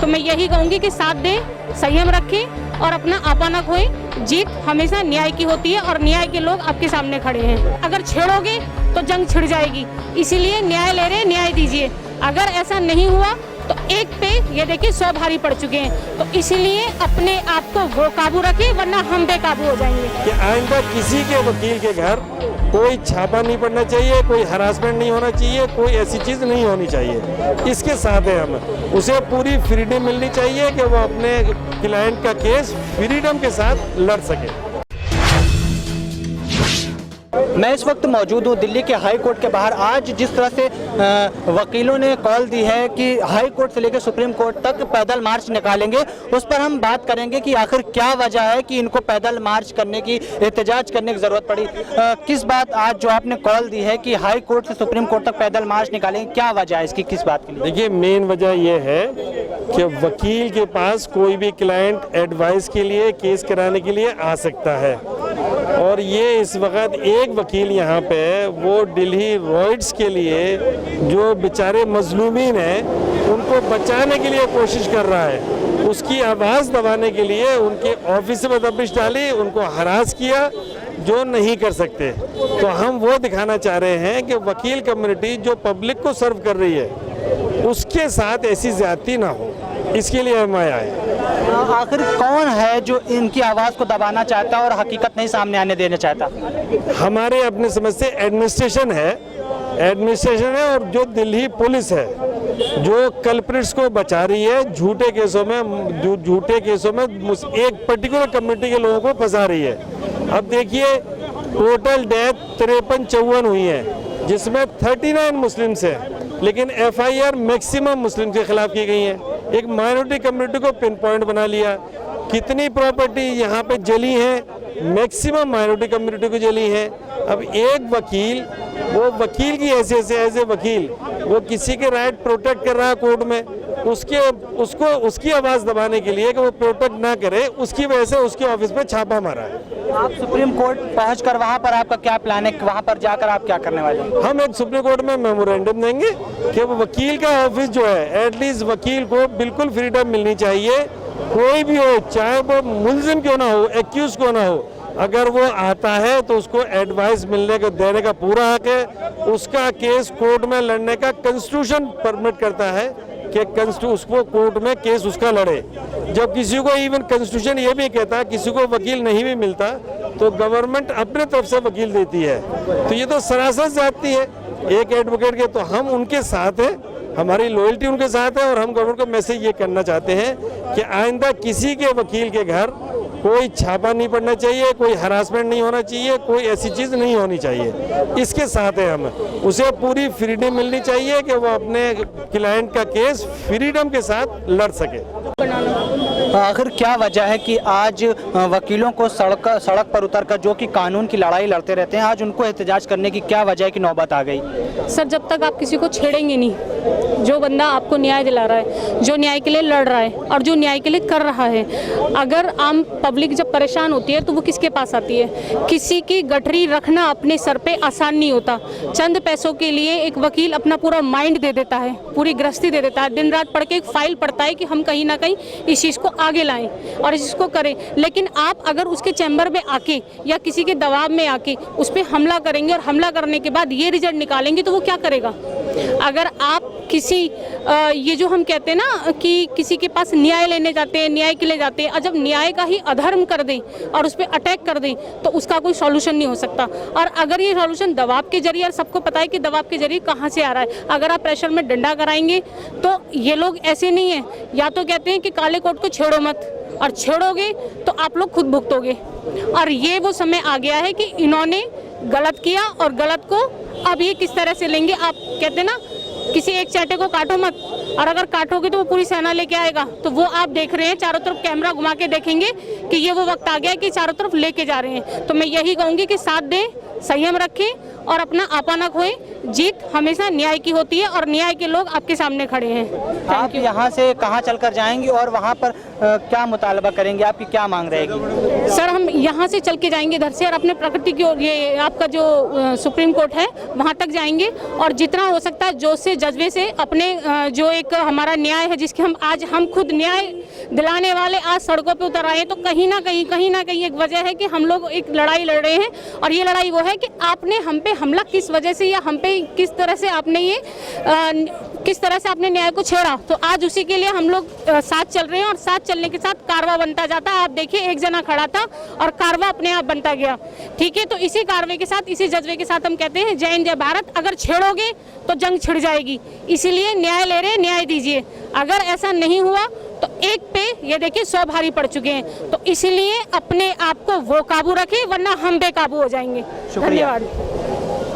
तो मैं यही कहूँगी कि साथ दें, संयम रखें और अपना आपा न खोएं। जीत हमेशा न्याय की होती है और न्याय के लोग आपके सामने खड़े हैं। अगर छेड़ोगे तो जंग छिड़ जाएगी, इसीलिए न्याय ले रहे, न्याय दीजिए। अगर ऐसा नहीं हुआ तो एक पे ये देखिए 100 भारी पड़ चुके हैं, तो इसीलिए अपने आप को वो काबू रखें, वरना हम बेकाबू हो जाएंगे। कि आइंदा किसी के वकील के घर कोई छापा नहीं पड़ना चाहिए, कोई हरासमेंट नहीं होना चाहिए, कोई ऐसी चीज़ नहीं होनी चाहिए। इसके साथ है हम, उसे पूरी फ्रीडम मिलनी चाहिए कि वो अपने क्लाइंट का केस फ्रीडम के साथ लड़ सके। मैं इस वक्त मौजूद हूँ दिल्ली के हाई कोर्ट के बाहर। आज जिस तरह से वकीलों ने कॉल दी है कि हाई कोर्ट से लेकर सुप्रीम कोर्ट तक पैदल मार्च निकालेंगे, उस पर हम बात करेंगे कि आखिर क्या वजह है कि इनको पैदल मार्च करने की, एहतजाज करने की ज़रूरत पड़ी। किस बात आज जो आपने कॉल दी है कि हाई कोर्ट से सुप्रीम कोर्ट तक पैदल मार्च निकालेंगे, क्या वजह है इसकी, किस बात के लिए? देखिए, मेन वजह यह है कि वकील के पास कोई भी क्लाइंट एडवाइस के लिए, केस कराने के लिए आ सकता है, और ये इस वक्त एक वकील यहाँ पे वो दिल्ली रॉयट्स के लिए जो बेचारे मजलूमीन हैं उनको बचाने के लिए कोशिश कर रहा है। उसकी आवाज़ दबाने के लिए उनके ऑफिस में दबिश डाली, उनको हरास किया, जो नहीं कर सकते। तो हम वो दिखाना चाह रहे हैं कि वकील कम्युनिटी जो पब्लिक को सर्व कर रही है उसके साथ ऐसी ज्यादती ना हो, इसके लिए हम आए हैं। आखिर कौन है जो इनकी आवाज़ को दबाना चाहता और हकीकत नहीं सामने आने देना चाहता? हमारे अपने समझ से एडमिनिस्ट्रेशन है और जो दिल्ली पुलिस है जो कल्प्रिट्स को बचा रही है झूठे केसों में एक पर्टिकुलर कम्युनिटी के लोगों को फंसा रही है। अब देखिए, टोटल डेथ 53-54 हुई है, जिसमें 39 मुस्लिम्स हैं, लेकिन FIR मैक्सिमम मुस्लिम के खिलाफ की गई है। एक माइनॉरिटी कम्युनिटी को पिन पॉइंट बना लिया। कितनी प्रॉपर्टी यहाँ पे जली है, मैक्सिमम माइनॉरिटी कम्युनिटी को जली है। अब एक वकील, वो वकील की हैसियत से एज ए वकील वो किसी के राइट प्रोटेक्ट कर रहा है कोर्ट में, उसकी आवाज़ दबाने के लिए कि वो प्रोटेक्ट ना करे, उसकी वजह से उसके ऑफिस पे छापा मारा है। आप सुप्रीम कोर्ट पहुंचकर वहां पर आपका क्या प्लान है, वहां पर जाकर आप क्या करने वाले हैं? हम एक सुप्रीम कोर्ट में मेमोरेंडम देंगे कि वो वकील का ऑफिस जो है, एटलीस्ट वकील को बिल्कुल फ्रीडम मिलनी चाहिए। कोई भी हो, चाहे वो मुलजिम क्यों ना हो, एक्यूज क्यों ना हो, अगर वो आता है तो उसको एडवाइस देने का पूरा हक है। उसका केस कोर्ट में लड़ने का कॉन्स्टिट्यूशन परमिट करता है कि उसको कोर्ट में केस उसका लड़े। जब किसी को इवन कॉन्स्टिट्यूशन ये भी कहता है किसी को वकील नहीं भी मिलता तो गवर्नमेंट अपने तरफ से वकील देती है। तो ये तो सरासर जाती है एक एडवोकेट के। तो हम उनके साथ हैं, हमारी लॉयल्टी उनके साथ है, और हम गवर्नमेंट को मैसेज ये करना चाहते हैं कि आइंदा किसी के वकील के घर कोई छापा नहीं पड़ना चाहिए, कोई हरासमेंट नहीं होना चाहिए, कोई ऐसी चीज़ नहीं होनी चाहिए। इसके साथ है हम, उसे पूरी फ्रीडम मिलनी चाहिए कि वो अपने क्लाइंट का केस फ्रीडम के साथ लड़ सके। आखिर क्या वजह है कि आज वकीलों को सड़क पर उतरकर, जो कि कानून की लड़ाई लड़ते रहते हैं, आज उनको एहतजाज करने की क्या वजह है कि नौबत आ गई? सर, जब तक आप किसी को छेड़ेंगे नहीं, जो बंदा आपको न्याय दिला रहा है, जो न्याय के लिए लड़ रहा है और जो न्याय के लिए कर रहा है, अगर आम पब्लिक जब परेशान होती है तो वो किसके पास आती है? किसी की गठरी रखना अपने सर पे आसान नहीं होता। चंद पैसों के लिए एक वकील अपना पूरा माइंड दे देता है, पूरी गृहस्थी दे देता है, दिन रात पढ़ के एक फाइल पढ़ता है कि हम कहीं ना कहीं इस चीज़ को आगे लाएं और इस चीज़ को करें। लेकिन आप अगर उसके चैम्बर में आके या किसी के दबाव में आके उस पर हमला करेंगे और हमला करने के बाद ये रिजल्ट निकालेंगे तो वो क्या करेगा? अगर आप किसी ये जो हम कहते हैं ना कि किसी के पास न्याय लेने जाते हैं, न्याय के लिए जाते हैं, और जब न्याय का ही अधर्म कर दें और उस पर अटैक कर दें तो उसका कोई सॉल्यूशन नहीं हो सकता। और अगर ये सॉल्यूशन दबाव के जरिए, और सबको पता है कि दबाव के जरिए कहाँ से आ रहा है, अगर आप प्रेशर में डंडा कराएंगे तो ये लोग ऐसे नहीं है, या तो कहते हैं कि काले कोट को छेड़ो मत, और छेड़ोगे तो आप लोग खुद भुगतोगे। और ये वो समय आ गया है कि इन्होंने गलत किया और गलत को अब ये किस तरह से लेंगे। आप कहते हैं ना किसी एक चाटे को काटो मत, और अगर काटोगे तो वो पूरी सेना लेके आएगा। तो वो आप देख रहे हैं, चारों तरफ कैमरा घुमा के देखेंगे कि ये वो वक्त आ गया है कि चारों तरफ लेके जा रहे हैं। तो मैं यही कहूँगी कि साथ दें, संयम रखें और अपना आपा न खोएं। जीत हमेशा न्याय की होती है और न्याय के लोग आपके सामने खड़े हैं। आप यहाँ से कहाँ चलकर जाएंगी और वहाँ पर क्या मुतालबा करेंगे, आपकी क्या मांग रहेगी? सर हम यहाँ से चल के जाएंगे इधर से और अपने प्रकृति की ओर, ये आपका जो सुप्रीम कोर्ट है वहाँ तक जाएंगे और जितना हो सकता है जोश से जज्बे से अपने जो एक हमारा न्याय है जिसके हम खुद न्याय दिलाने वाले आज सड़कों पे उतर आए हैं, तो कहीं ना कहीं एक वजह है कि हम लोग एक लड़ाई लड़ रहे हैं और ये लड़ाई वो है कि आपने हम पे हमला किस वजह से या हम पे किस तरह से आपने ये किस तरह से आपने न्याय को छेड़ा। तो आज उसी के लिए हम लोग साथ चल रहे हैं और साथ चलने के साथ कारवा बनता जाता है। आप देखिए एक जना खड़ा था और कारवा अपने आप बनता गया। ठीक है, तो इसी कारवे के साथ इसी जज्बे के साथ हम कहते हैं जय हिंद जय भारत। अगर छेड़ोगे तो जंग छिड़ जाएगी, इसीलिए न्याय ले रहे हैं, न्याय दीजिए। अगर ऐसा नहीं हुआ तो एक पे ये देखिए 100 भारी पड़ चुके हैं, तो इसीलिए अपने आप को वो काबू रखें वरना हम बेकाबू हो जाएंगे। शुक्रिया। धन्यवाद।